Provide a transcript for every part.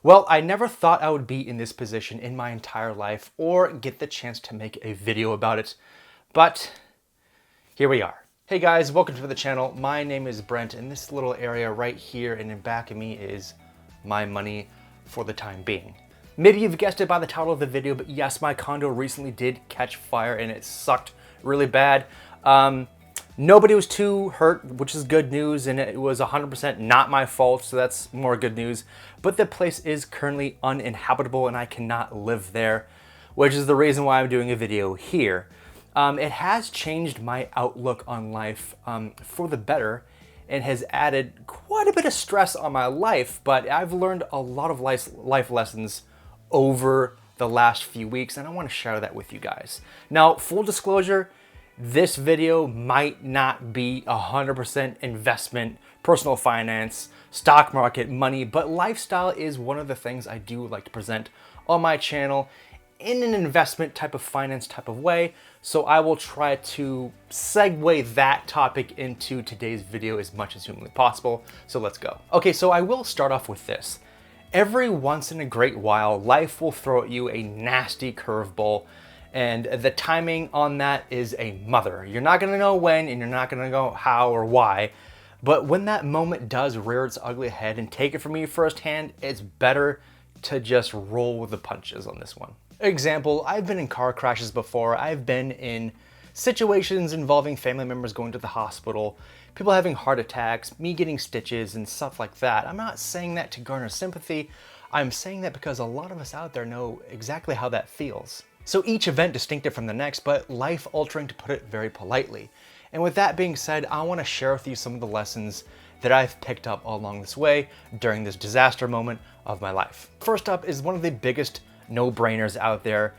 Well, I never thought I would be in this position in my entire life or get the chance to make a video about it, but here we are. Hey guys, welcome to the channel. My name is Brent, and this little area right here and in back of me is my money for the time being. Maybe you've guessed it by the title of the video, but yes, my condo recently did catch fire and it sucked really bad. Nobody was too hurt, which is good news, and it was 100% not my fault, so that's more good news. But the place is currently uninhabitable and I cannot live there, which is the reason why I'm doing a video here. It has changed my outlook on life for the better and has added quite a bit of stress on my life, but I've learned a lot of life lessons over the last few weeks, and I want to share that with you guys. Now, full disclosure, this video might not be 100% investment, personal finance, stock market, money, but lifestyle is one of the things I do like to present on my channel in an investment type of finance type of way. So I will try to segue that topic into today's video as much as humanly possible. So let's go. Okay, so I will start off with this. Every once in a great while, life will throw at you a nasty curveball, and the timing on that is a mother. You're not gonna know when, and you're not gonna know how or why, but when that moment does rear its ugly head, and take it from me firsthand, it's better to just roll with the punches on this one. Example, I've been in car crashes before. I've been in situations involving family members going to the hospital, people having heart attacks, me getting stitches and stuff like that. I'm not saying that to garner sympathy. I'm saying that because a lot of us out there know exactly how that feels. So each event distinctive from the next, but life-altering, to put it very politely. And with that being said, I want to share with you some of the lessons that I've picked up along this way during this disaster moment of my life. First up is one of the biggest no-brainers out there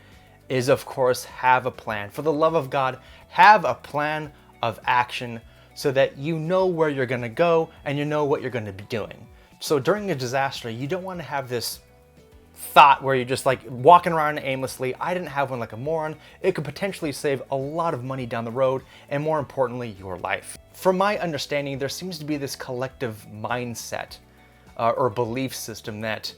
is, of course, have a plan. For the love of God, have a plan of action so that you know where you're gonna go and you know what you're gonna be doing. So during a disaster, you don't wanna have this thought where you're just like walking around aimlessly. I didn't have one like a moron. It could potentially save a lot of money down the road and, more importantly, your life. From my understanding, there seems to be this collective mindset or belief system that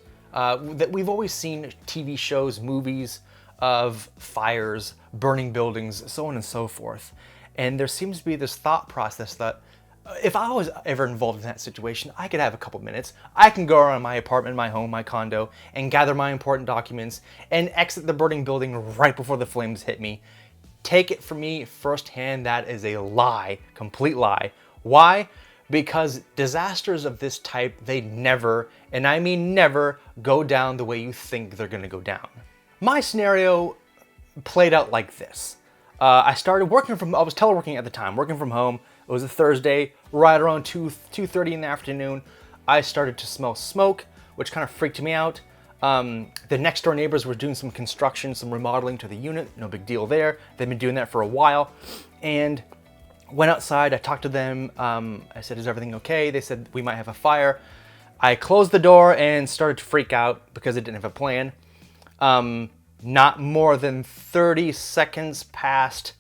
we've always seen TV shows, movies of fires, burning buildings, so on and so forth. And there seems to be this thought process that if I was ever involved in that situation, I could have a couple minutes. I can go around my apartment, my home, my condo, and gather my important documents and exit the burning building right before the flames hit me. Take it from me firsthand, that is a lie, complete lie. Why? Because disasters of this type, they never, and I mean never, go down the way you think they're gonna go down. My scenario played out like this. I started working I was teleworking at the time, working from home. It was a Thursday, right around 2:30 in the afternoon. I started to smell smoke, which kind of freaked me out. The next door neighbors were doing some construction, some remodeling to the unit, no big deal there. They've been doing that for a while. And went outside, I talked to them. I said, is everything okay? They said, we might have a fire. I closed the door and started to freak out because I didn't have a plan. Not more than 30 seconds passed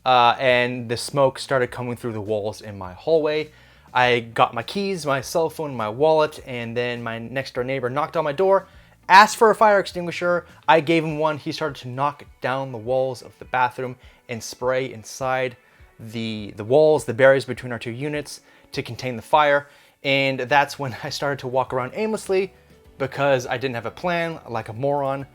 and the smoke started coming through the walls in my hallway. I got my keys, my cell phone, my wallet, and then my next door neighbor knocked on my door, asked for a fire extinguisher. I gave him one. He started to knock down the walls of the bathroom and spray inside the walls, the barriers between our two units to contain the fire. And that's when I started to walk around aimlessly because I didn't have a plan, like a moron.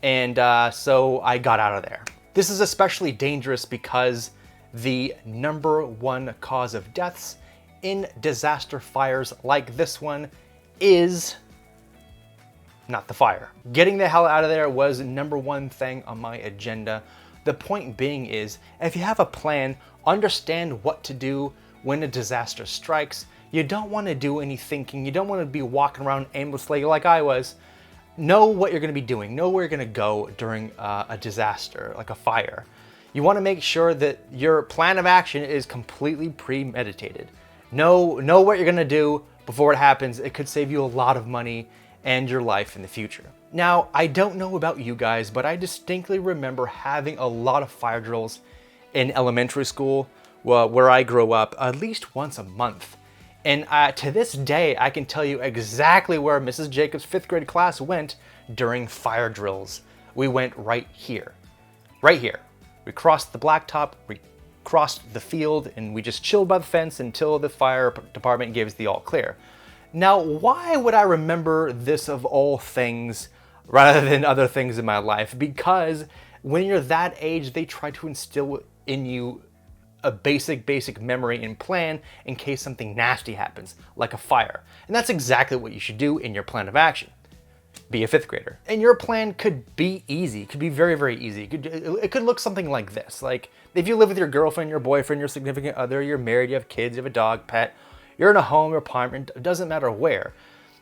And so I got out of there. This is especially dangerous because the #1 cause of deaths in disaster fires like this one is not the fire. Getting the hell out of there was #1 thing on my agenda. The point being is, if you have a plan, understand what to do when a disaster strikes. You don't want to do any thinking. You don't want to be walking around aimlessly like I was. Know what you're going to be doing. Know where you're going to go during a disaster, like a fire. You want to make sure that your plan of action is completely premeditated. Know what you're going to do before it happens. It could save you a lot of money and your life in the future. Now, I don't know about you guys, but I distinctly remember having a lot of fire drills in elementary school where I grew up, at least once a month. And to this day, I can tell you exactly where Mrs. Jacobs' 5th grade class went during fire drills. We went right here. Right here. We crossed the blacktop, we crossed the field, and we just chilled by the fence until the fire department gave us the all clear. Now, why would I remember this of all things rather than other things in my life? Because when you're that age, they try to instill in you a basic memory and plan in case something nasty happens, like a fire. And that's exactly what you should do in your plan of action. Be a 5th grader. And your plan could be easy, could be very easy. It could look something like this. Like if you live with your girlfriend, your boyfriend, your significant other, you're married, you have kids, you have a dog, pet, you're in a home or apartment, it doesn't matter where.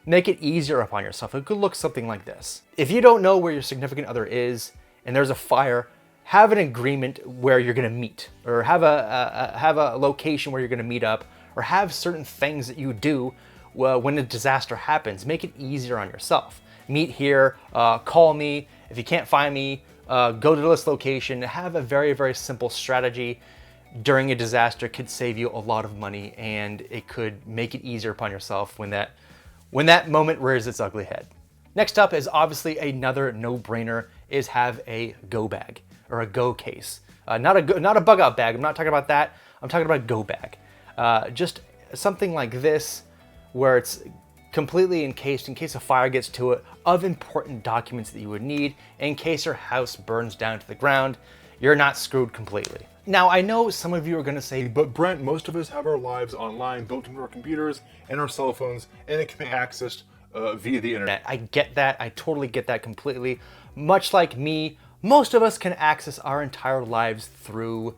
Make it easier upon yourself. It could look something like this. If you don't know where your significant other is and there's a fire, have an agreement where you're gonna meet, or have a location where you're gonna meet up, or have certain things that you do when a disaster happens. Make it easier on yourself. Meet here, call me. If you can't find me, go to this location. Have a very simple strategy during a disaster. Could save you a lot of money, and it could make it easier upon yourself when that moment rears its ugly head. Next up is obviously another no-brainer, is have a go bag or a go case. Not a bug out bag. I'm not talking about that. I'm talking about a go bag. Just something like this where it's completely encased in case a fire gets to it, of important documents that you would need in case your house burns down to the ground. You're not screwed completely. Now, I know some of you are gonna say, But Brent, most of us have our lives online, built into our computers and our cell phones, and it can be accessed via the internet. I get that. I totally get that completely. Much like me, most of us can access our entire lives through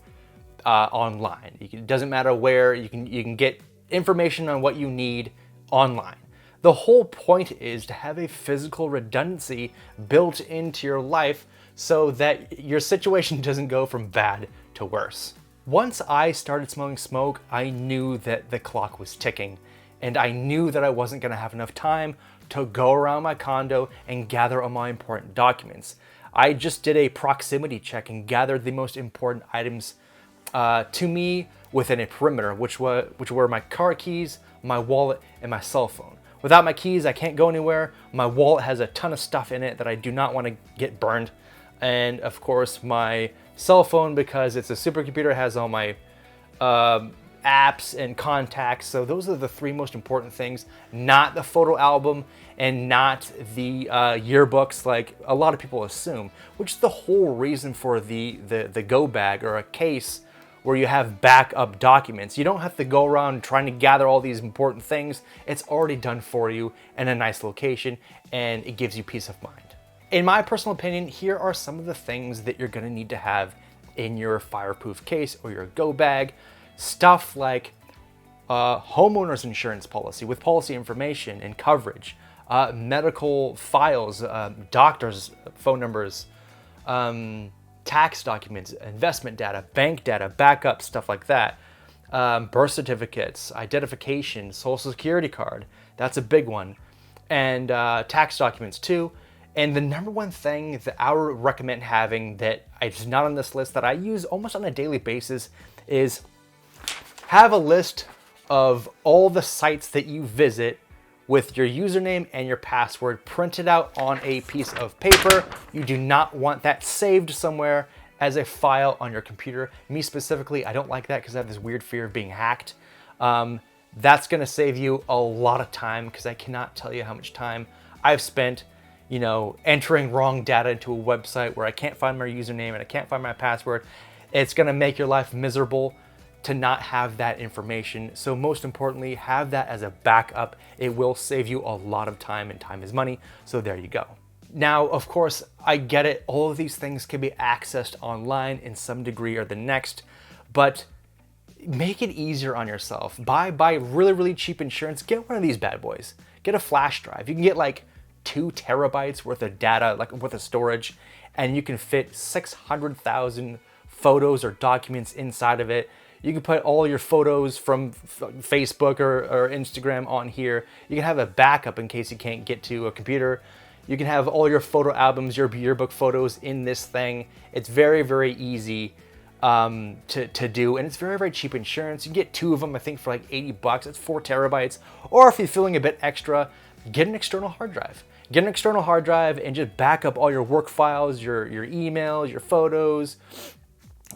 online. It doesn't matter where. You can get information on what you need online. The whole point is to have a physical redundancy built into your life so that your situation doesn't go from bad to worse. Once I started smelling smoke, I knew that the clock was ticking, and I knew that I wasn't gonna have enough time to go around my condo and gather all my important documents. I just did a proximity check and gathered the most important items to me within a perimeter, which were my car keys, my wallet, and my cell phone. Without my keys, I can't go anywhere. My wallet has a ton of stuff in it that I do not want to get burned. And of course, my cell phone, because it's a supercomputer, has all my apps and contacts. So those are the 3 most important things, not the photo album and not the yearbooks like a lot of people assume, which is the whole reason for the go bag or a case where you have backup documents. You don't have to go around trying to gather all these important things. It's already done for you in a nice location, and it gives you peace of mind. In my personal opinion, here are some of the things that you're gonna need to have in your fireproof case or your go bag. Stuff like homeowner's insurance policy with policy information and coverage, medical files, doctors' phone numbers, tax documents, investment data, bank data, backup, stuff like that, birth certificates, identification, social security card, that's a big one, and tax documents too. And the number one thing that I would recommend having that is not on this list that I use almost on a daily basis is have a list of all the sites that you visit with your username and your password printed out on a piece of paper. You do not want that saved somewhere as a file on your computer. Me specifically, I don't like that because I have this weird fear of being hacked. That's gonna save you a lot of time, because I cannot tell you how much time I've spent, entering wrong data into a website where I can't find my username and I can't find my password. It's gonna make your life miserable to not have that information. So most importantly, have that as a backup. It will save you a lot of time, and time is money. So there you go. Now, of course, I get it. All of these things can be accessed online in some degree or the next, but make it easier on yourself. Buy really cheap insurance. Get one of these bad boys. Get a flash drive. You can get like 2 terabytes worth of data, like worth of storage, and you can fit 600,000 photos or documents inside of it. You can put all your photos from Facebook or Instagram on here. You can have a backup in case you can't get to a computer. You can have all your photo albums, your yearbook photos in this thing. It's very easy to do, and it's very, very cheap insurance. You can get 2 of them, I think, for like 80 bucks. It's 4 terabytes. Or if you're feeling a bit extra, get an external hard drive. Get an external hard drive and just back up all your work files, your emails, your photos,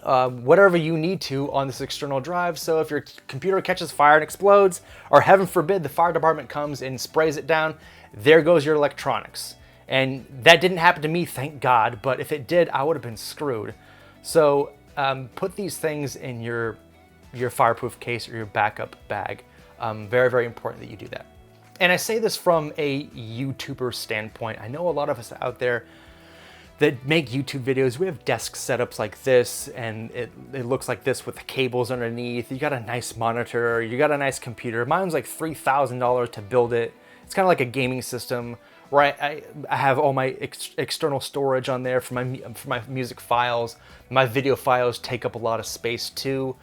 whatever you need to on this external drive. So if your computer catches fire and explodes, or heaven forbid, the fire department comes and sprays it down, there goes your electronics. And that didn't happen to me, thank God, but if it did, I would have been screwed. So put these things in your fireproof case or your backup bag. Very, very important that you do that. And I say this from a YouTuber standpoint. I know a lot of us out there that make YouTube videos. We have desk setups like this, and it looks like this with the cables underneath. You got a nice monitor, you got a nice computer. Mine's like $3,000 to build it. It's kind of like a gaming system where I have all my external storage on there for my music files. My video files take up a lot of space too.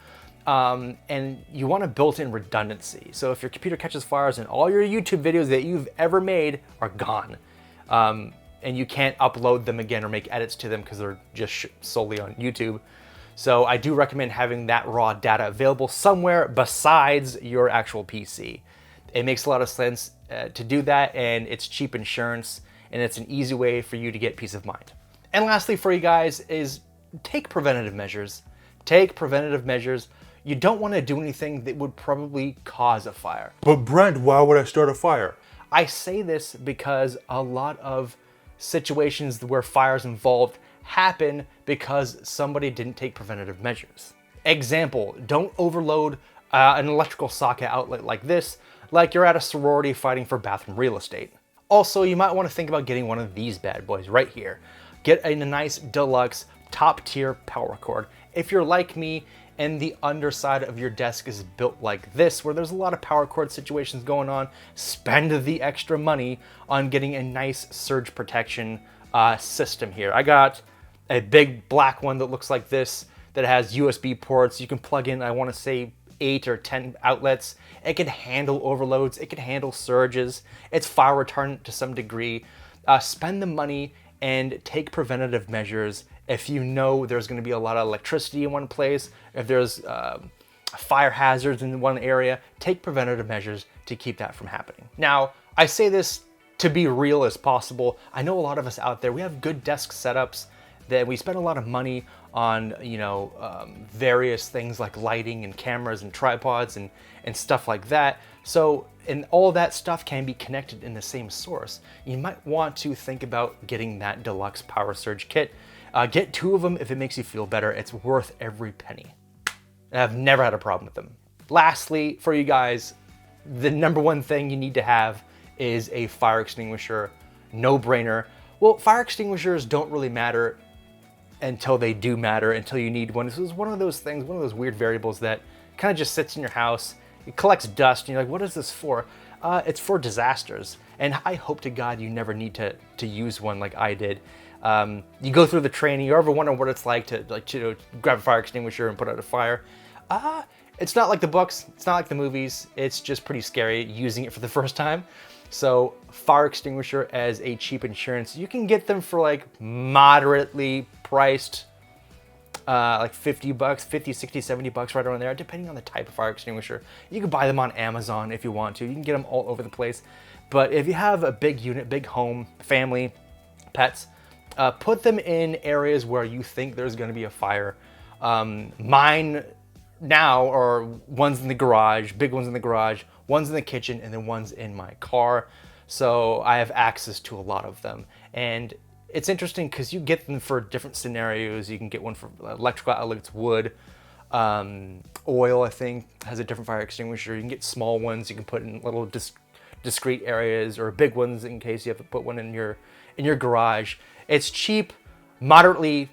And you want a built-in redundancy. So if your computer catches fires and all your YouTube videos that you've ever made are gone, and you can't upload them again or make edits to them because they're just solely on YouTube. So I do recommend having that raw data available somewhere besides your actual PC. It makes a lot of sense to do that, and it's cheap insurance, and it's an easy way for you to get peace of mind. And lastly for you guys is take preventative measures. Take preventative measures. You don't want to do anything that would probably cause a fire. But Brent, why would I start a fire? I say this because a lot of situations where fires involved happen because somebody didn't take preventative measures. Example, don't overload an electrical socket outlet like this, like you're at a sorority fighting for bathroom real estate. Also, you might want to think about getting one of these bad boys right here. Get a nice deluxe top tier power cord. If you're like me and the underside of your desk is built like this, where there's a lot of power cord situations going on, spend the extra money on getting a nice surge protection system here. I got a big black one that looks like this that has USB ports. You can plug in, I want to say 8 or 10 outlets. It can handle overloads. It can handle surges. It's fire retardant to some degree. Spend the money and take preventative measures. If you know there's going to be a lot of electricity in one place, if there's fire hazards in one area, take preventative measures to keep that from happening. Now, I say this to be real as possible. I know a lot of us out there, we have good desk setups that we spend a lot of money on, various things like lighting and cameras and tripods and stuff like that. So, and all that stuff can be connected in the same source. You might want to think about getting that deluxe power surge kit. Get 2 of them if it makes you feel better. It's worth every penny. And I've never had a problem with them. Lastly, for you guys, the number one thing you need to have is a fire extinguisher. No brainer. Well, fire extinguishers don't really matter until they do matter, until you need one. This is one of those things, one of those weird variables that kind of just sits in your house. It collects dust and you're like, what is this for? It's for disasters. And I hope to God you never need to use one like I did. You go through the training, you ever wonder what it's like to grab a fire extinguisher and put out a fire? It's not like the books, it's not like the movies, it's just pretty scary using it for the first time. So fire extinguisher as a cheap insurance, you can get them for like moderately priced, like 50 bucks, 50, 60, 70 bucks right around there, depending on the type of fire extinguisher. You can buy them on Amazon if you want to. You can get them all over the place. But if you have a big unit, big home, family, pets, put them in areas where you think there's going to be a fire. Mine now are ones in the garage, big ones in the garage, ones in the kitchen, and then ones in my car. So I have access to a lot of them. And it's interesting because you get them for different scenarios. You can get one for electrical outlets, wood, oil, I think, has a different fire extinguisher. You can get small ones you can put in little discrete areas, or big ones in case you have to put one in your garage. It's cheap, moderately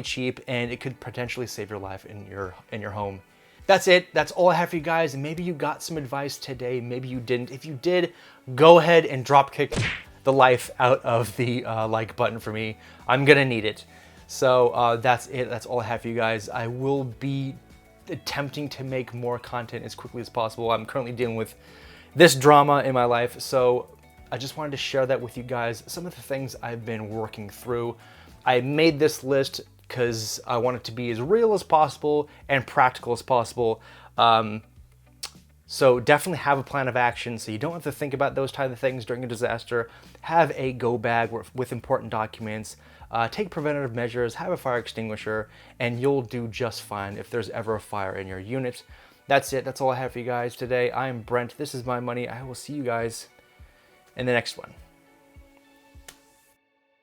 cheap, and it could potentially save your life in your home. That's it. That's all I have for you guys. And maybe you got some advice today. Maybe you didn't. If you did, go ahead and drop kick the life out of the like button for me. I'm gonna need it. So that's it. That's all I have for you guys. I will be attempting to make more content as quickly as possible. I'm currently dealing with this drama in my life, so I just wanted to share that with you guys. Some of the things I've been working through. I made this list because I want it to be as real as possible and practical as possible. So definitely have a plan of action so you don't have to think about those type of things during a disaster. Have a go bag with important documents. Take preventative measures, have a fire extinguisher, and you'll do just fine if there's ever a fire in your unit. That's it. That's all I have for you guys today. I'm Brent. This is my money. I will see you guys in the next one.